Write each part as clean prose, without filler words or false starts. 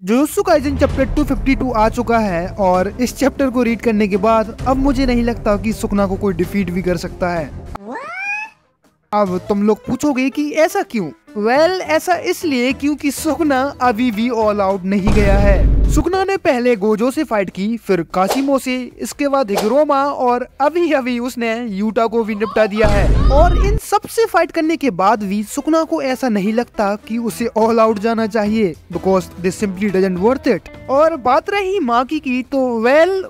Jujutsu Kaisen chapter 252 आ चुका है और इस चैप्टर को रीड करने के बाद अब मुझे नहीं लगता कि सुकना को कोई डिफीट भी कर सकता है। अब तुम लोग पूछोगे कि ऐसा क्यों? ऐसा इसलिए क्योंकि सुकना अभी भी ऑल आउट नहीं गया है। सुकना ने पहले गोजो से फाइट की, फिर काशिमो से, इसके बाद हिगुरोमा और अभी उसने यूटा को भी निपटा दिया है। और इन सब से फाइट करने के बाद भी सुकना को ऐसा नहीं लगता कि उसे ऑल आउट जाना चाहिए, because this simply doesn't worth it. और बात रही माकी की, तो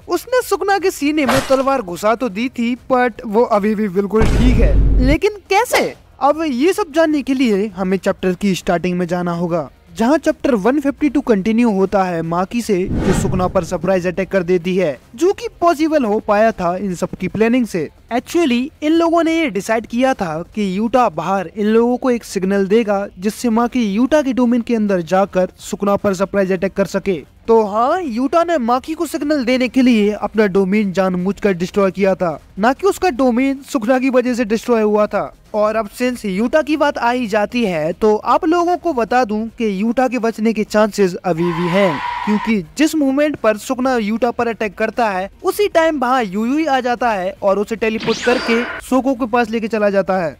उसने सुकना के सीने में तलवार घुसा तो दी थी, बट वो अभी भी बिल्कुल ठीक है। लेकिन कैसे? अब ये सब जानने के लिए हमें चैप्टर की स्टार्टिंग में जाना होगा, जहाँ चैप्टर 152 कंटिन्यू होता है माकी से, जो सुकना पर सरप्राइज अटैक कर देती है, जो कि पॉसिबल हो पाया था इन सब की प्लानिंग से। एक्चुअली इन लोगों ने ये डिसाइड किया था कि यूटा बाहर इन लोगों को एक सिग्नल देगा, जिससे माकी यूटा के डोमेन के अंदर जाकर सुकना पर सरप्राइज अटैक कर सके। तो हाँ, यूटा ने माकी को सिग्नल देने के लिए अपना डोमेन जानबूझकर डिस्ट्रॉय किया था, ना कि उसका डोमेन सुकना की वजह से डिस्ट्रॉय हुआ था। और अब सिंस यूटा की बात आई जाती है, तो आप लोगों को बता दूं कि यूटा के बचने के चांसेस अभी भी हैं, क्योंकि जिस मोमेंट पर सुकना यूटा पर अटैक करता है, उसी टाइम वहाँ यूई आ जाता है और उसे टेलीपोर्ट करके सोको के पास लेके चला जाता है।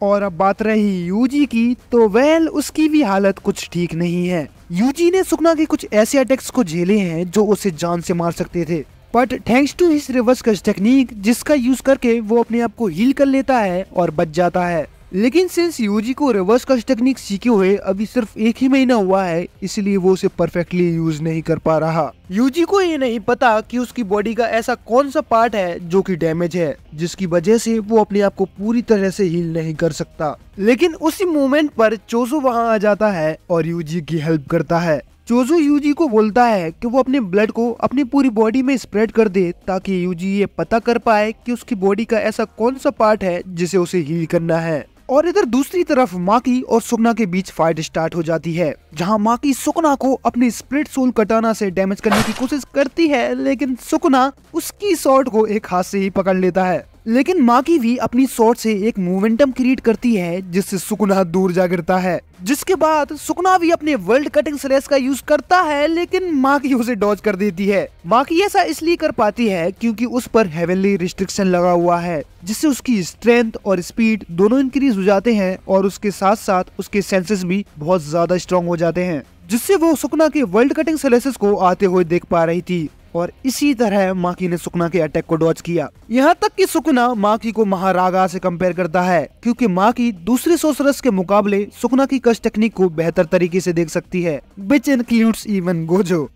और अब बात रही यूजी की, तो उसकी भी हालत कुछ ठीक नहीं है। यूजी ने सुकना के कुछ ऐसे अटैक्स को झेले हैं जो उसे जान से मार सकते थे, but thanks to his reverse cut technique, जिसका यूज करके वो अपने आप को हील कर लेता है और बच जाता है। लेकिन सिंस यूजी को रिवर्स कट टेक्निक सीखे हुए अभी सिर्फ 1 ही महीना हुआ है, इसलिए वो उसे परफेक्टली यूज नहीं कर पा रहा। यूजी को ये नहीं पता कि उसकी बॉडी का ऐसा कौन सा पार्ट है जो कि डैमेज है, जिसकी वजह से वो अपने आप को पूरी तरह से हील नहीं कर सकता। लेकिन उसी मोमेंट पर चोजो वहाँ आ जाता है और यूजी की हेल्प करता है। चोजो यूजी को बोलता है कि वो अपने ब्लड को अपनी पूरी बॉडी में स्प्रेड कर दे, ताकि यूजी ये पता कर पाए कि उसकी बॉडी का ऐसा कौन सा पार्ट है जिसे उसे हील करना है। और इधर दूसरी तरफ माकी और सुकना के बीच फाइट स्टार्ट हो जाती है, जहां माकी सुकना को अपनी स्प्लिट सोल कटाना से डैमेज करने की कोशिश करती है, लेकिन सुकना उसकी शॉट को एक हाथ से ही पकड़ लेता है। लेकिन माकी भी अपनी शॉट से एक मोमेंटम क्रिएट करती है, जिससे सुकना दूर जा गिरता है। जिसके बाद सुकना भी अपने वर्ल्ड कटिंग स्लैश का यूज करता है, लेकिन माकी उसे डॉज कर देती है। माकी ऐसा इसलिए कर पाती है क्योंकि उस पर हेवनली रिस्ट्रिक्शन लगा हुआ है, जिससे उसकी स्ट्रेंथ और स्पीड दोनों इंक्रीज हो जाते हैं, और उसके साथ साथ उसके सेंसेस भी बहुत ज्यादा स्ट्रॉन्ग हो जाते हैं, जिससे वो सुकना के वर्ल्ड कटिंग स्लैशेस को आते हुए देख पा रही थी। और इसी तरह माकी ने सुकना के अटैक को डॉज किया। यहाँ तक कि सुकना माकी को महारागा से कंपेयर करता है, क्योंकि माकी दूसरे सोसरस के मुकाबले सुकना की कश टेक्निक को बेहतर तरीके से देख सकती है, विच इंक्लूड्स इवन गोजो।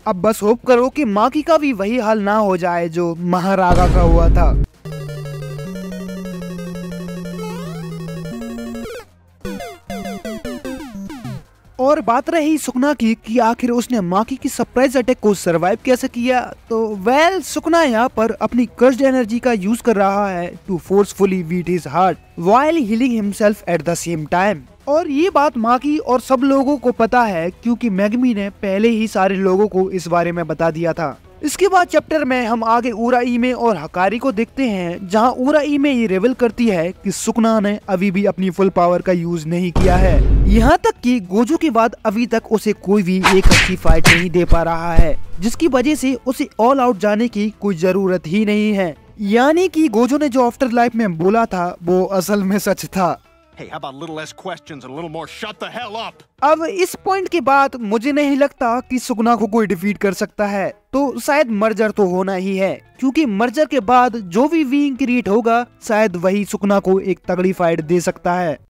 अब बस होप करो कि माकी का भी वही हाल ना हो जाए जो महारागा का हुआ था। और बात रही सुकना की कि आखिर उसने माकी की सरप्राइज अटैक को सरवाइव कैसे किया, तो सुकना यहाँ पर अपनी कर्स्ड एनर्जी का यूज कर रहा है to forcefully beat his heart while healing himself at the same time. और ये बात माकी और सब लोगों को पता है, क्योंकि मैगमी ने पहले ही सारे लोगों को इस बारे में बता दिया था। इसके बाद चैप्टर में हम आगे उराइमे और हकारी को देखते हैं, जहां उराइमे ये रिवील करती है कि सुकना ने अभी भी अपनी फुल पावर का यूज नहीं किया है। यहाँ तक कि गोजो के बाद अभी तक उसे कोई भी एक अच्छी फाइट नहीं दे पा रहा है, जिसकी वजह से उसे ऑल आउट जाने की कोई जरूरत ही नहीं है। यानी कि गोजो ने जो आफ्टर लाइफ में बोला था वो असल में सच था। Hey, how about a little less questions and a little more shut the hell up? अब इस पॉइंट के बाद मुझे नहीं लगता कि सुकना को कोई डिफीट कर सकता है, तो शायद मर्जर तो होना ही है, क्योंकि मर्जर के बाद जो भी विंग क्रिएट होगा शायद वही सुकना को एक तगड़ी फाइट दे सकता है।